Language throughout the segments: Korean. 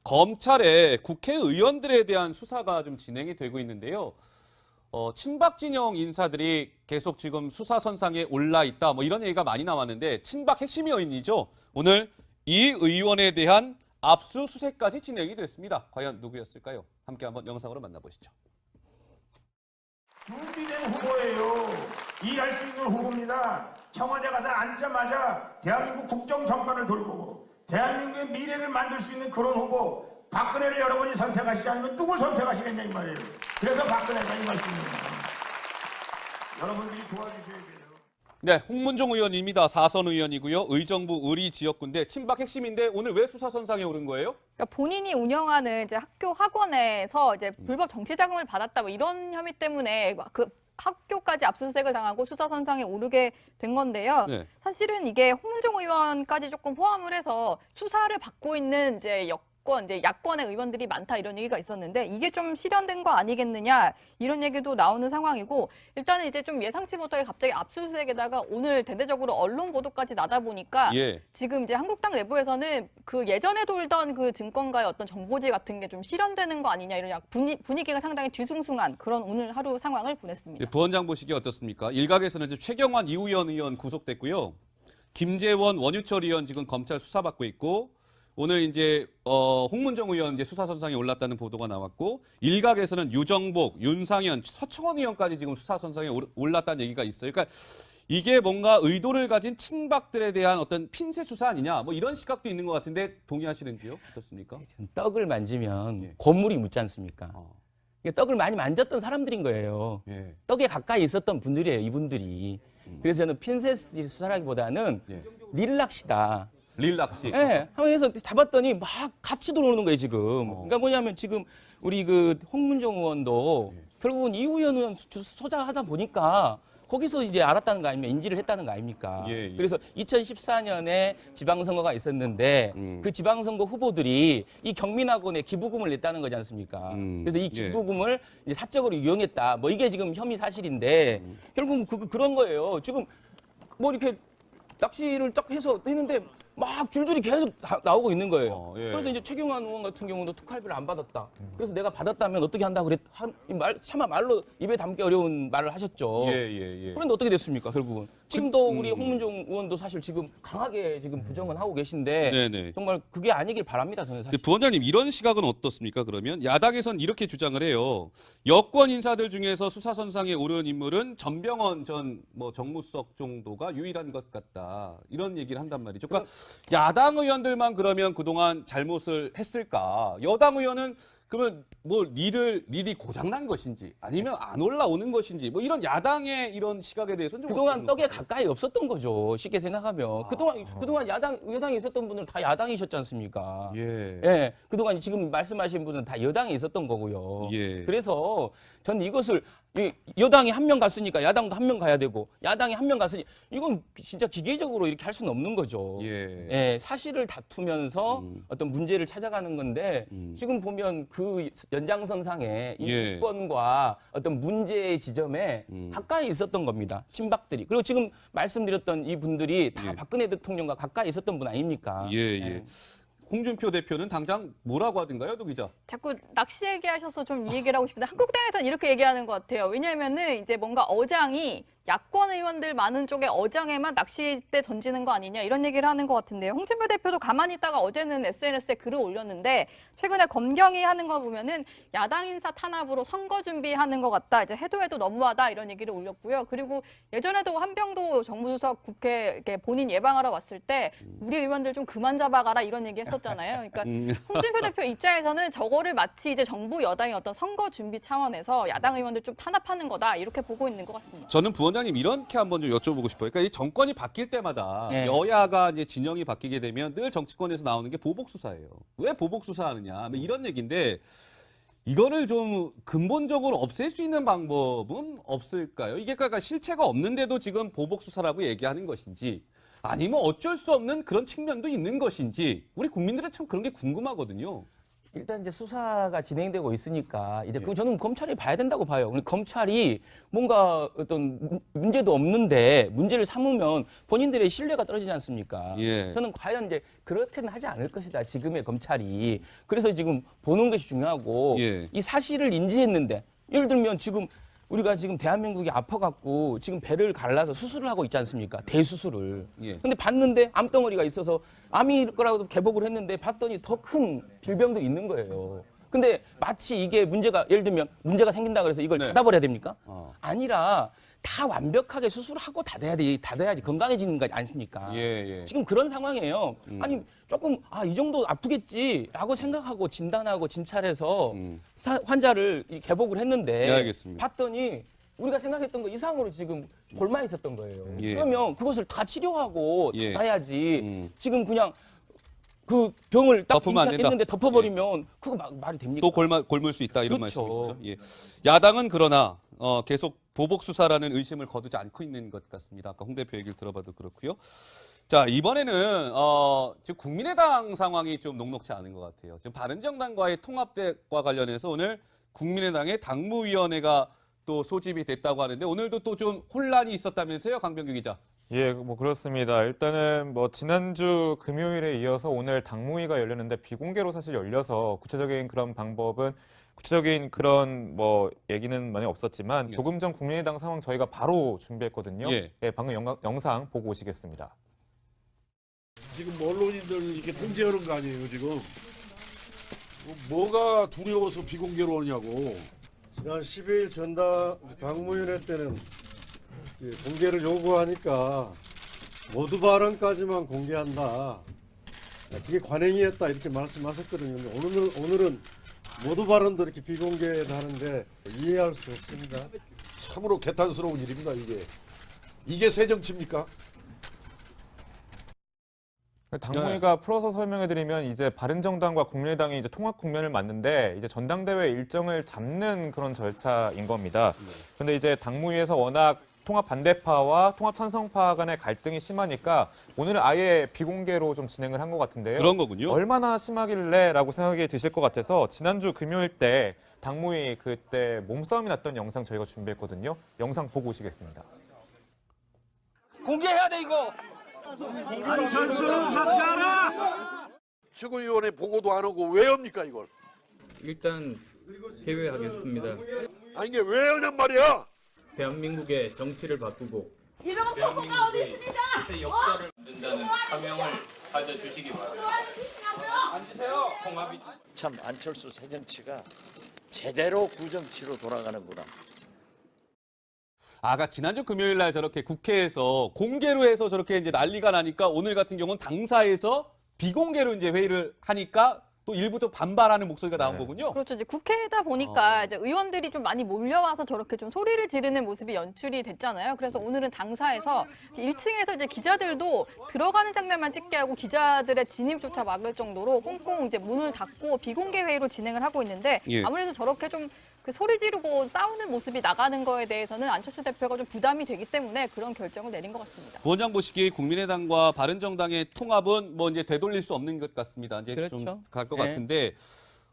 검찰의 국회의원들에 대한 수사가 좀 진행이 되고 있는데요. 친박 진영 인사들이 계속 지금 수사선상에 올라 있다. 뭐 이런 얘기가 많이 나왔는데 친박 핵심 요인이죠. 오늘 이 의원에 대한 압수수색까지 진행이 됐습니다. 과연 누구였을까요? 함께 한번 영상으로 만나보시죠. 준비된 후보예요. 일할 수 있는 후보입니다. 청와대 가서 앉자마자 대한민국 국정 전반을 돌보고 대한민국의 미래를 만들 수 있는 그런 후보, 박근혜를 여러분이 선택하시지 않으면 누굴 선택하시겠냐 이 말이에요. 그래서 박근혜가 이 말씀입니다. 여러분들이 도와주셔야 돼요. 네, 홍문종 의원입니다. 4선 의원이고요. 의정부 의리 지역구인데 친박 핵심인데 오늘 왜 수사선상에 오른 거예요? 그러니까 본인이 운영하는 이제 학교 학원에서 이제 불법 정치 자금을 받았다 뭐 이런 혐의 때문에 그 학교까지 압수수색을 당하고 수사선상에 오르게 된 건데요. 네. 사실은 이게 홍문종 의원까지 조금 포함을 해서 수사를 받고 있는 이제 야권의 의원들이 많다 이런 얘기가 있었는데 이게 좀 실현된 거 아니겠느냐 이런 얘기도 나오는 상황이고 일단은 이제 좀 예상치 못하게 갑자기 압수수색에다가 오늘 대대적으로 언론 보도까지 나다 보니까 지금 이제 한국당 내부에서는 그 예전에 돌던 그 증권가의 어떤 정보지 같은 게 좀 실현되는 거 아니냐 이런 분위기가 상당히 뒤숭숭한 그런 오늘 하루 상황을 보냈습니다. 부원장 보시기 어떻습니까? 일각에서는 이제 최경환 이우현 의원 구속됐고요. 김재원 원유철 의원 지금 검찰 수사받고 있고 오늘 이제 홍문종 의원 이제 수사선상에 올랐다는 보도가 나왔고 일각에서는 유정복, 윤상현, 서청원 의원까지 지금 수사선상에 올랐다는 얘기가 있어요. 그러니까 이게 뭔가 의도를 가진 친박들에 대한 어떤 핀셋 수사 아니냐 뭐 이런 시각도 있는 것 같은데 동의하시는지요? 어떻습니까? 떡을 만지면 곤물이 묻지 않습니까? 떡을 많이 만졌던 사람들인 거예요. 떡에 가까이 있었던 분들이에요, 이분들이. 그래서 저는 핀셋 수사라기보다는 릴락시다. 릴락시. 네, 해서 다 봤더니 막 같이 들어오는 거예요, 지금. 그러니까 뭐냐면 지금 우리 그 홍문종 의원도 결국은 이우현 의원 소장하다 보니까 거기서 이제 알았다는 거 아닙니까? 인지를 했다는 거 아닙니까? 그래서 2014년에 지방선거가 있었는데 그 지방선거 후보들이 이 경민학원에 기부금을 냈다는 거지 않습니까? 그래서 이 기부금을 이제 사적으로 이용했다. 뭐 이게 지금 혐의 사실인데 결국은 그런 거예요. 지금 뭐 이렇게 낚시를 딱 해서 했는데 막 줄줄이 계속 나오고 있는 거예요. 그래서 이제 최경환 의원 같은 경우도 특활비를 안 받았다. 그래서 내가 받았다면 어떻게 한다고 차마 말로 입에 담기 어려운 말을 하셨죠. 그런데 어떻게 됐습니까, 결국은? 지금도 우리 홍문종 의원도 사실 지금 강하게 지금 부정은 하고 계신데 정말 그게 아니길 바랍니다, 저는 사실. 부원장님 이런 시각은 어떻습니까? 그러면 야당에선 이렇게 주장을 해요. 여권 인사들 중에서 수사선상에 오른 인물은 전병헌 전 뭐 정무수석 정도가 유일한 것 같다. 이런 얘기를 한단 말이죠. 그러니까 야당 의원들만 그러면 그동안 잘못을 했을까? 여당 의원은 그러면 뭐 릴이 고장난 것인지 아니면 안 올라오는 것인지 뭐 이런 야당의 이런 시각에 대해서는 좀 그동안 떡에 가까이 없었던 거죠. 쉽게 생각하면. 그동안 여당에 있었던 분들은 다 야당이셨지 않습니까? 그동안 지금 말씀하신 분은 다 여당에 있었던 거고요. 그래서 저는 이것을 여당이 한 명 갔으니까 야당도 한 명 가야 되고 야당이 한 명 갔으니 이건 진짜 기계적으로 이렇게 할 수는 없는 거죠. 사실을 다투면서 어떤 문제를 찾아가는 건데 지금 보면 그 연장선상에 이 정권과 어떤 문제의 지점에 가까이 있었던 겁니다. 친박들이. 그리고 지금 말씀드렸던 이 분들이 다 박근혜 대통령과 가까이 있었던 분 아닙니까? 홍준표 대표는 당장 뭐라고 하던가요, 도 기자? 자꾸 낚시 얘기하셔서 좀 이 얘기를 하고 싶은데 한국당에서는 이렇게 얘기하는 것 같아요. 왜냐하면은 이제 뭔가 어장이 야권 의원들 많은 쪽에 어장에만 낚싯대 던지는 거 아니냐 이런 얘기를 하는 것 같은데요. 홍준표 대표도 가만히 있다가 어제는 SNS에 글을 올렸는데 최근에 검경이 하는 거 보면은 야당 인사 탄압으로 선거 준비하는 것 같다. 이제 해도 너무하다 이런 얘기를 올렸고요. 그리고 예전에도 한병도 정무수석 국회 본인 예방하러 왔을 때 우리 의원들 좀 그만 잡아가라 이런 얘기 했었잖아요. 그러니까 홍준표 대표 입장에서는 저거를 마치 이제 정부 여당의 어떤 선거 준비 차원에서 야당 의원들 좀 탄압하는 거다 이렇게 보고 있는 것 같습니다. 저는 부원장님 이렇게 한번 좀 여쭤보고 싶어요. 그러니까 이 정권이 바뀔 때마다 여야가 이제 진영이 바뀌게 되면 늘 정치권에서 나오는 게 보복 수사예요. 왜 보복 수사하느냐? 뭐 이런 얘기인데 이거를 좀 근본적으로 없앨 수 있는 방법은 없을까요? 이게 그러니까 실체가 없는데도 지금 보복 수사라고 얘기하는 것인지 아니면 어쩔 수 없는 그런 측면도 있는 것인지 우리 국민들은 참 그런 게 궁금하거든요. 일단 이제 수사가 진행되고 있으니까 이제 그 저는 검찰이 봐야 된다고 봐요. 검찰이 뭔가 어떤 문제도 없는데 문제를 삼으면 본인들의 신뢰가 떨어지지 않습니까? 예. 저는 과연 이제 그렇게는 하지 않을 것이다. 지금의 검찰이. 그래서 지금 보는 것이 중요하고 예. 이 사실을 인지했는데 예를 들면 지금 우리가 지금 대한민국이 아파갖고 지금 배를 갈라서 수술을 하고 있지 않습니까? 대수술을. 예. 근데 봤는데 암덩어리가 있어서 암일 거라고 개복을 했는데 봤더니 더 큰 질병들이 있는 거예요. 근데 마치 이게 문제가 예를 들면 문제가 생긴다 그래서 이걸 네. 닫아버려야 됩니까? 어. 아니라 다 완벽하게 수술하고 닫아야지 건강해지는 거 아닙니까? 예. 지금 그런 상황이에요. 아니 조금 이 정도 아프겠지라고 생각하고 진단하고 진찰해서 환자를 개복을 했는데 네, 알겠습니다. 봤더니 우리가 생각했던 거 이상으로 지금 골마 있었던 거예요. 예. 그러면 그것을 다 치료하고 예. 닫아야지 지금 그냥 그 병을 딱 덮으면 안 된다. 있는데 덮어버리면 그거 말이 됩니까? 또 골물 수 있다 이런 그렇죠. 말씀이시죠. 예. 야당은 그러나 계속 보복 수사라는 의심을 거두지 않고 있는 것 같습니다. 아까 홍 대표 얘기를 들어봐도 그렇고요. 자, 이번에는 지금 국민의당 상황이 좀 녹록치 않은 것 같아요. 지금 바른정당과의 통합과 관련해서 오늘 국민의당의 당무위원회가 또 소집이 됐다고 하는데 오늘도 또 좀 혼란이 있었다면서요, 강병규 기자? 예, 뭐 그렇습니다. 일단은 뭐 지난주 금요일에 이어서 오늘 당무위가 열렸는데 비공개로 사실 열려서 구체적인 그런 뭐 얘기는 많이 없었지만 예. 조금 전 국민의당 상황 저희가 바로 준비했거든요. 예. 예, 방금 영상 보고 오시겠습니다. 지금 언론인들 이렇게 통제하는 거 아니에요, 지금? 뭐가 두려워서 비공개로 오냐고. 지난 12일 당무위원회 때는 공개를 요구하니까 모두 발언까지만 공개한다. 그게 관행이었다 이렇게 말씀하셨거든요. 근데 오늘은 모두 발언도 이렇게 비공개를 하는데 이해할 수 없습니다. 참으로 개탄스러운 일입니다, 이게. 이게 새 정치입니까? 당무위가 풀어서 설명해드리면 이제 바른정당과 국민의당이 이제 통합 국면을 맞는데 이제 전당대회 일정을 잡는 그런 절차인 겁니다. 그런데 이제 당무위에서 워낙 통합 반대파와 통합 찬성파 간의 갈등이 심하니까 오늘은 아예 비공개로 좀 진행을 한 것 같은데요. 그런 거군요. 얼마나 심하길래라고 생각이 드실 것 같아서 지난주 금요일 때 당무위 그때 몸싸움이 났던 영상 저희가 준비했거든요. 영상 보고 오시겠습니다. 공개해야 돼 이거. 최고위원회 보고도 안 하고 왜 합니까, 이걸? 일단 회외하겠습니다. 아니, 이게 왜 하냔 말이야! 대한민국의 정치를 바꾸고 이런 포고가 어디 있습니까? 역사를 만든다는 사명을 가져주시기 바랍니다. 앉으세요. 통합이 참 안철수 새정치가 제대로 구정치로 돌아가는구나. 아까 지난주 금요일 날 저렇게 국회에서 공개로 해서 저렇게 이제 난리가 나니까 오늘 같은 경우는 당사에서 비공개로 이제 회의를 하니까 또 일부 좀 반발하는 목소리가 나온 거군요. 그렇죠. 이제 국회다 보니까 이제 의원들이 좀 많이 몰려와서 저렇게 좀 소리를 지르는 모습이 연출이 됐잖아요. 그래서 오늘은 당사에서 1층에서 이제 기자들도 들어가는 장면만 찍게 하고 기자들의 진입조차 막을 정도로 꽁꽁 이제 문을 닫고 비공개 회의로 진행을 하고 있는데 예. 아무래도 저렇게 좀 그 소리 지르고 싸우는 모습이 나가는 거에 대해서는 안철수 대표가 좀 부담이 되기 때문에 그런 결정을 내린 것 같습니다. 부원장 보시기에 국민의당과 바른정당의 통합은 뭐 이제 되돌릴 수 없는 것 같습니다. 이제 그렇죠. 좀 갈 것 네. 같은데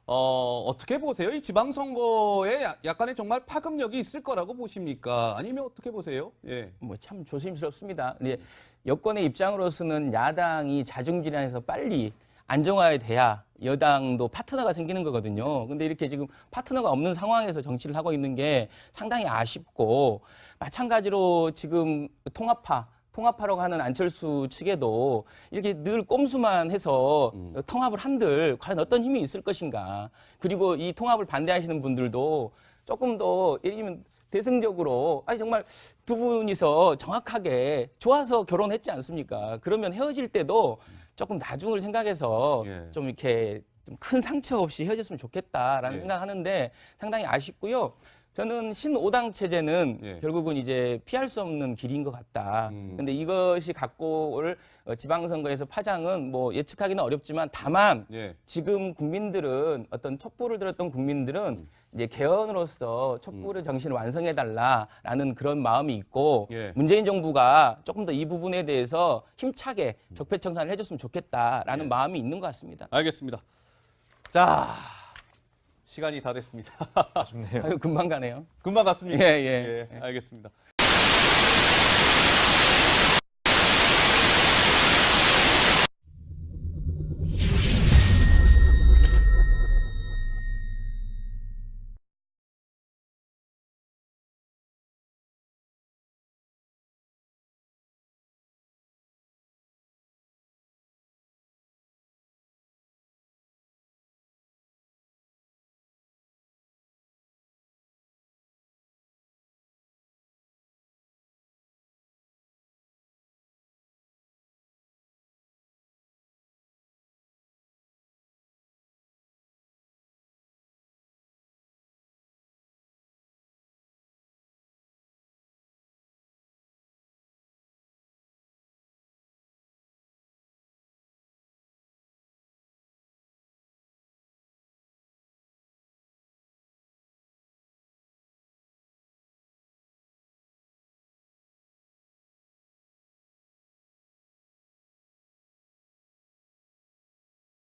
어떻게 보세요? 이 지방선거에 약간의 정말 파급력이 있을 거라고 보십니까? 아니면 어떻게 보세요? 예. 뭐 참 조심스럽습니다. 근데 여권의 입장으로서는 야당이 자중질환해서 빨리 안정화에 돼야 여당도 파트너가 생기는 거거든요. 근데 이렇게 지금 파트너가 없는 상황에서 정치를 하고 있는 게 상당히 아쉽고 마찬가지로 지금 통합하라고 하는 안철수 측에도 이렇게 늘 꼼수만 해서 통합을 한들 과연 어떤 힘이 있을 것인가. 그리고 이 통합을 반대하시는 분들도 조금 더 예를 들면 대승적으로 아니 정말 두 분이서 정확하게 좋아서 결혼했지 않습니까? 그러면 헤어질 때도 조금 나중을 생각해서 예. 좀 이렇게 좀 큰 상처 없이 헤어졌으면 좋겠다라는 예. 생각하는데 상당히 아쉽고요. 저는 신오당 체제는 예. 결국은 이제 피할 수 없는 길인 것 같다. 근데 이것이 갖고 올 지방선거에서 파장은 뭐 예측하기는 어렵지만 다만 예. 지금 국민들은 어떤 촛불을 들었던 국민들은 이제 개헌으로서 촛불의 정신을 완성해달라라는 그런 마음이 있고 예. 문재인 정부가 조금 더 이 부분에 대해서 힘차게 적폐청산을 해줬으면 좋겠다라는 마음이 있는 것 같습니다. 알겠습니다. 자, 시간이 다 됐습니다. 아쉽네요. 아유, 금방 가네요. 금방 갔습니까? 예, 예. 알겠습니다.